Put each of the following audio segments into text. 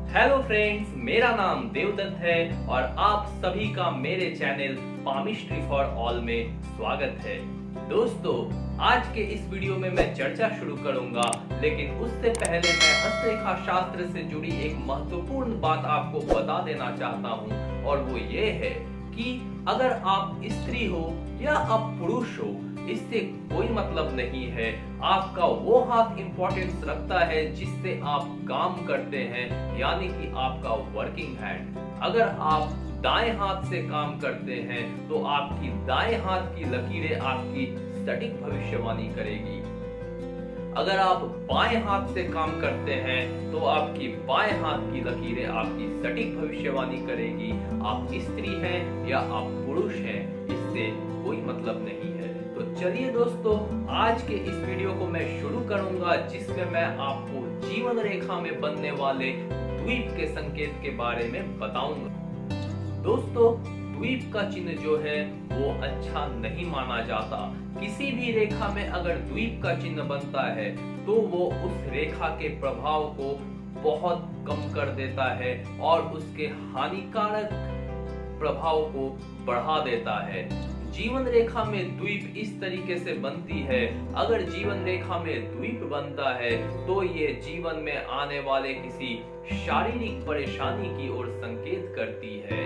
Hello friends, मेरा नाम देवदत्त है और आप सभी का मेरे चैनल पामिस्ट्री फॉर ऑल में स्वागत है। दोस्तों, आज के इस वीडियो में मैं चर्चा शुरू करूंगा, लेकिन उससे पहले मैं हस्तरेखा शास्त्र से जुड़ी एक महत्वपूर्ण बात आपको बता देना चाहता हूं, और वो ये है कि अगर आप स्त्री हो या आप पुरुष हो, इससे कोई मतलब नहीं है। आपका वो हाथ इंपॉर्टेंस रखता है जिससे आप काम करते हैं, यानी कि आपका वर्किंग हैंड। अगर आप दाएं हाथ से काम करते हैं तो आपकी दाएं हाथ की लकीरें आपकी सटीक भविष्यवाणी करेगी। अगर आप बाएं हाथ से काम करते हैं तो आपकी बाएं हाथ की लकीरें आपकी सटीक भविष्यवाणी करेगी। आप स्त्री हैं या आप पुरुष हैं, इससे कोई मतलब नहीं है। तो चलिए दोस्तों, आज के इस वीडियो को मैं शुरू करूंगा, जिसमें मैं आपको जीवन रेखा में बनने वाले द्वीप के संकेत के बारे में बताऊंगा। दोस्तों, द्वीप का चिन्ह जो है वो अच्छा नहीं माना जाता। किसी भी रेखा में अगर द्वीप का चिन्ह बनता है तो वो उस रेखा के प्रभाव को बहुत कम कर देता है और उसके हानिकारक प्रभाव को बढ़ा देता है। जीवन रेखा में द्वीप इस तरीके से बनती है। अगर जीवन रेखा में द्वीप बनता है तो ये जीवन में आने वाले किसी शारीरिक परेशानी की ओर संकेत करती है।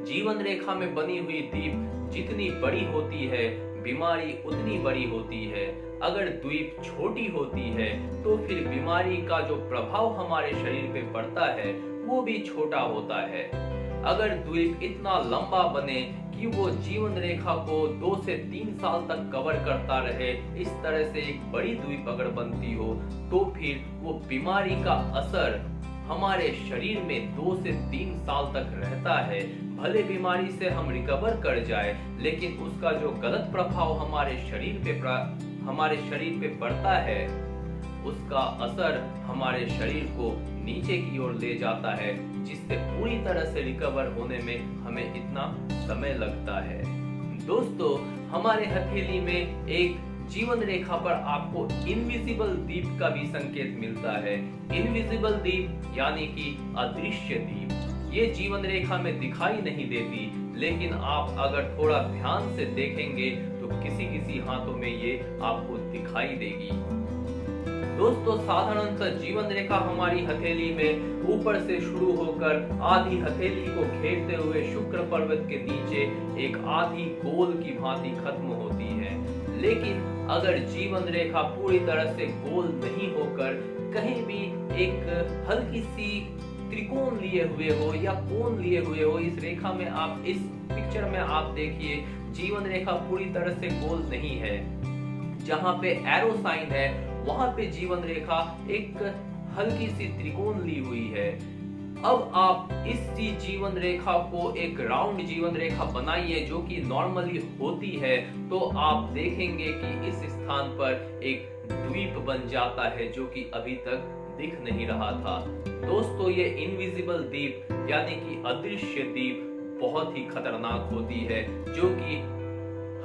जीवन रेखा में बनी हुई द्वीप जितनी बड़ी होती है, बीमारी उतनी बड़ी होती है। अगर द्वीप छोटी होती है तो फिर बीमारी का जो प्रभाव हमारे शरीर पे पड़ता है वो भी छोटा होता है। अगर द्वीप इतना लंबा बने कि वो जीवन रेखा को 2 से 3 साल तक कवर करता रहे, इस तरह से एक बड़ी द्वीप अगर बनती हो तो फिर वो बीमारी का असर हमारे शरीर में 2 से 3 साल तक रहता है। भले बीमारी से हम रिकवर कर जाए, लेकिन उसका जो गलत प्रभाव हमारे शरीर पे पड़ता है, उसका असर हमारे शरीर को नीचे की ओर ले जाता है, जिससे पूरी तरह से रिकवर होने में हमें इतना समय लगता है। दोस्तों, हमारे हथेली में एक जीवन रेखा पर आपको इनविजिबल द्वीप का भी संकेत मिलता है। इनविजिबल द्वीप यानी कि अदृश्य द्वीप। ये जीवन रेखा में दिखाई नहीं देती, लेकिन आप अगर थोड़ा ध्यान से देखेंगे तो किसी हाथों में ये आपको दिखाई देगी। दोस्तों, साधारणतः जीवन रेखा हमारी हथेली में ऊपर से शुरू होकर आधी हथेली को घेरते हुए शुक्र पर्वत के नीचे एक आधी गोल की भांति खत्म होती है। लेकिन अगर जीवन रेखा पूरी तरह से गोल नहीं होकर कहीं भी एक हल्की सी त्रिकोण लिए हुए हो या कोण लिए हुए हो, इस रेखा में आप इस पिक्चर में आप देखिए, जीवन रेखा पूरी तरह से गोल नहीं है। जहां पे एरो साइन है वहां पे जीवन रेखा एक हल्की सी त्रिकोण ली हुई है। अब आप इस जीवन रेखा को एक राउंड जीवन रेखा बनाइए जो कि नॉर्मली होती है, तो आप देखेंगे कि इस स्थान पर एक द्वीप बन जाता है जो कि अभी तक दिख नहीं रहा था। दोस्तों, ये इनविजिबल द्वीप यानी कि अदृश्य द्वीप बहुत ही खतरनाक होती है, जो कि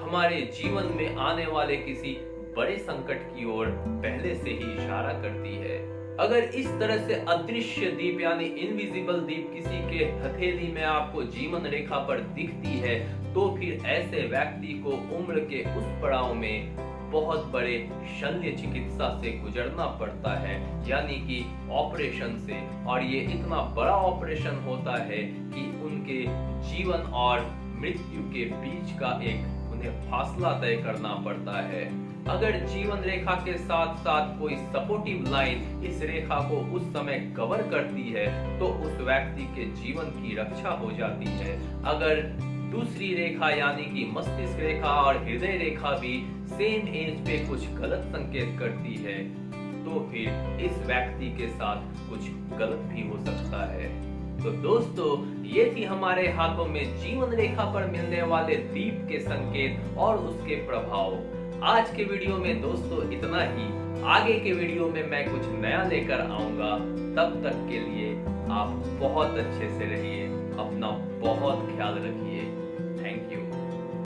हमारे जीवन में आने वाले किसी बड़े संकट की ओर पहले से ही इशारा करती है। अगर इस तरह से अदृश्य द्वीप यानी इनविजिबल द्वीप किसी के हथेली में आपको जीवन रेखा पर दिखती है, तो फिर ऐसे व्यक्ति को उम्र के उस पड़ाव में बहुत बड़े शल्य चिकित्सा से गुजरना पड़ता है, यानी कि ऑपरेशन से। और ये इतना बड़ा ऑपरेशन होता है कि उनके जीवन और मृत्यु के बीच का एक उन्हें फासला तय करना पड़ता है। अगर जीवन रेखा के साथ साथ कोई सपोर्टिव लाइन इस रेखा को उस समय कवर करती है तो उस व्यक्ति के जीवन की रक्षा हो जाती है। अगर दूसरी रेखा यानी कि मस्तिष्क रेखा और हृदय रेखा भी सेम एज पे कुछ गलत संकेत करती है, तो फिर इस व्यक्ति के साथ कुछ गलत भी हो सकता है। तो दोस्तों, ये थी हमारे हाथों में जीवन रेखा पर मिलने वाले द्वीप के संकेत और उसके प्रभाव। आज के वीडियो में दोस्तों इतना ही। आगे के वीडियो में मैं कुछ नया लेकर आऊंगा। तब तक के लिए आप बहुत अच्छे से रहिए, अपना बहुत ख्याल रखिए।